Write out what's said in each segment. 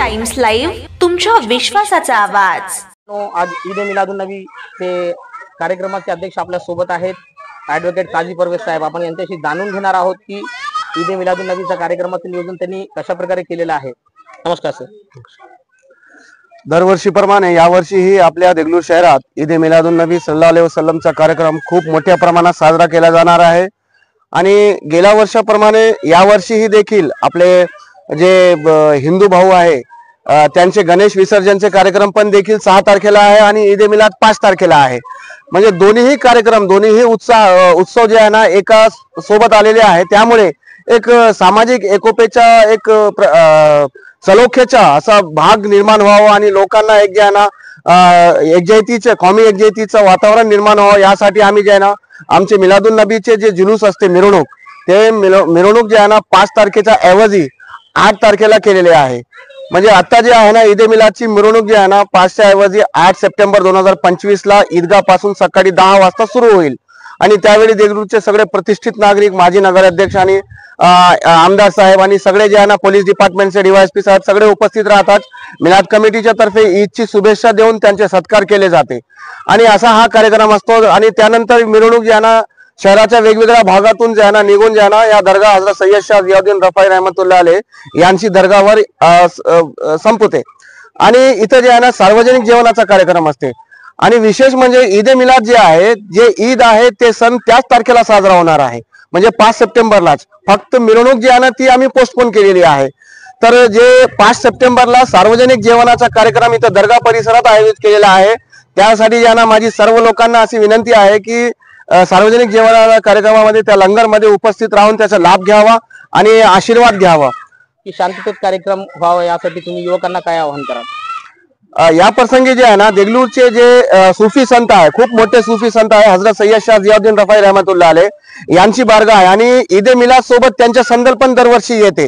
Times live, तुमच्या विश्वासाचा आवाज। आज ईद ए मिलादुन्नबी ते कार्यक्रमाचे अध्यक्ष आपल्या सोबत आहेत ॲडव्होकेट काजी परवेज साहेब। आपण यांच्याशी जाणून घेणार आहोत की ईद ए मिलादुन्नबीच्या कार्यक्रमाचे नियोजन त्यांनी कशा प्रकारे केलेलं आहे। नमस्कार सर। दरवर्षीप्रमाणे यावर्षीही आपल्या देगलूर शहरात ईद ए मिलादुन्नबी सल्लल्लाहु अलैहि वसल्लमचा कार्यक्रम खूप मोठ्या प्रमाणात साजरा केला जाणार आहे आणि गेल्या वर्षाप्रमाणे यावर्षीही देखील आपले जे हिंदू भाऊ आहे त्यांचे गणेश विसर्जनचे कार्यक्रम पण देखील 6 तारखेला आहे आणि ईद ए मिलाद 5 तारखेला आहे। म्हणजे दोन्हीही कार्यक्रम दोन्हीही उत्सव जे आहे ना एका सोबत आलेले आहे, त्यामुळे एक सामाजिक एकोप्याचा एक सलोख्याचा असा भाग निर्माण व्हावा आणि लोकांना एक जे आहे ना एकजुटीचे कौमी एकजुटीचं वातावरण निर्माण व्हावं यासाठी आम्ही जे आहे ना आमचे मिलादुन्नबीचे जे जुलूस असते मिरवणूक, ते मिरवणूक जे आहे ना 5 तारखेच्या ऐवजी 8 तारखेला केलेले आहे। म्हणजे आता जे आहे ना ईद ए मिलादची मिरवणूक जी आहे ना 5च्या ऐवजी 8 सप्टेंबर 2025 ला ईदगाह पासून सकाळी 10 वाजता सुरू होईल आणि त्यावेळी देगलूरचे सगळे प्रतिष्ठित नागरिक, माजी नगराध्यक्ष आणि आमदार साहेब आणि सगळे जे आहे ना पोलीस डिपार्टमेंटचे डीवायएसपी साहेब सगळे उपस्थित राहतात। मिलाद कमिटीच्या तर्फे ईदची शुभेच्छा देऊन त्यांचे सत्कार केले जाते आणि असा हा कार्यक्रम असतो। आणि त्यानंतर मिरवणूक जी आहे ना शहराच्या वेगवेगळ्या भागातून जे आहे ना निघून जे आहे ना या दर्गा हजरत सय्यद शाह जियाउद्दीन रफाई रहमतुल्लाह अलैह यांची दर्गावर संपते आणि इथे जे आहे ना सार्वजनिक जेवणाचा कार्यक्रम असते। आणि विशेष म्हणजे ईद ए मिलाद जे आहे, जे ईद आहे ते सण त्याच तारखेला साजरा होणार आहे, म्हणजे 5 सप्टेंबरलाच। फक्त मिरवणूक जी आहे ना ती आम्ही पोस्टपोन केलेली आहे। तर जे 5 सप्टेंबरला सार्वजनिक जेवणाचा कार्यक्रम इथं दर्गा परिसरात आयोजित केलेला आहे, त्यासाठी जे आहे ना माझी सर्व लोकांना अशी विनंती आहे की सार्वजनिक जेवणाच्या कार्यक्रमामध्ये त्या लंगरमध्ये उपस्थित राहून त्याचा लाभ घ्यावा आणि आशीर्वाद घ्यावा। की शांततेत कार्यक्रम व्हावा यासाठी तुम्ही युवकांना काय आवाहन कराल? या प्रसंगी जे आहे ना देगलूरचे जे सुफी संत आहे, खूप मोठे सुफी संत आहे हजरत सय्यद शाह जियाउद्दीन रफाई रहमतुल्लाह अलैह यांची बारगाह आहे आणि ईद ए मिलाद सोबत त्यांच्या संदल पण दरवर्षी येते।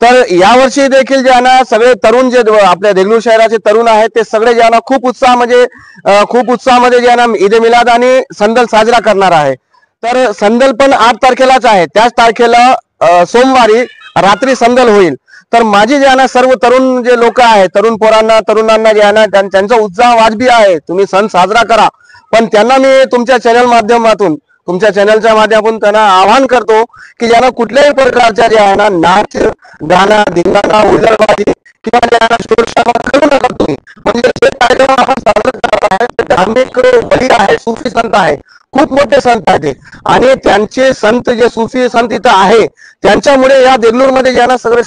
तर यावर्षी देखील जे आहे ना सगळे तरुण जे आपल्या देगलूर शहराचे तरुण आहेत ते सगळे जे आहे ना खूप उत्साहामध्ये जे आहे ना ईद ए मिलाद आणि संदल साजरा करणार आहे। तर संदल पण 8 तारखेलाच आहे, त्याच तारखेला सोमवारी रात्री संदल होईल। तर माझी जे आहे ना सर्व तरुण जे लोक आहेत, तरुणांना जे आहे ना त्यांचा उत्साह वाजबी आहे, तुम्ही सण साजरा करा, पण त्यांना मी तुमच्या चॅनलच्या माध्यमातून त्यांना आवाहन करतो की ज्यांना कुठल्याही प्रकारच्या जे आहे ना नाच गाणं धिंगाणा उजळबाजी किंवा जे आहे ना शोरशराबा करू नका तुम्ही। म्हणजे जे कार्यक्रम आपण साजरा करत आहे ते धार्मिक बळी आहे, सुफी संत आहे, खूप मोठे संत आहेत आणि त्यांचे संत जे सुफी संत इथं आहे त्यांच्यामुळे या देगलूरमध्ये जे आहे ना सगळे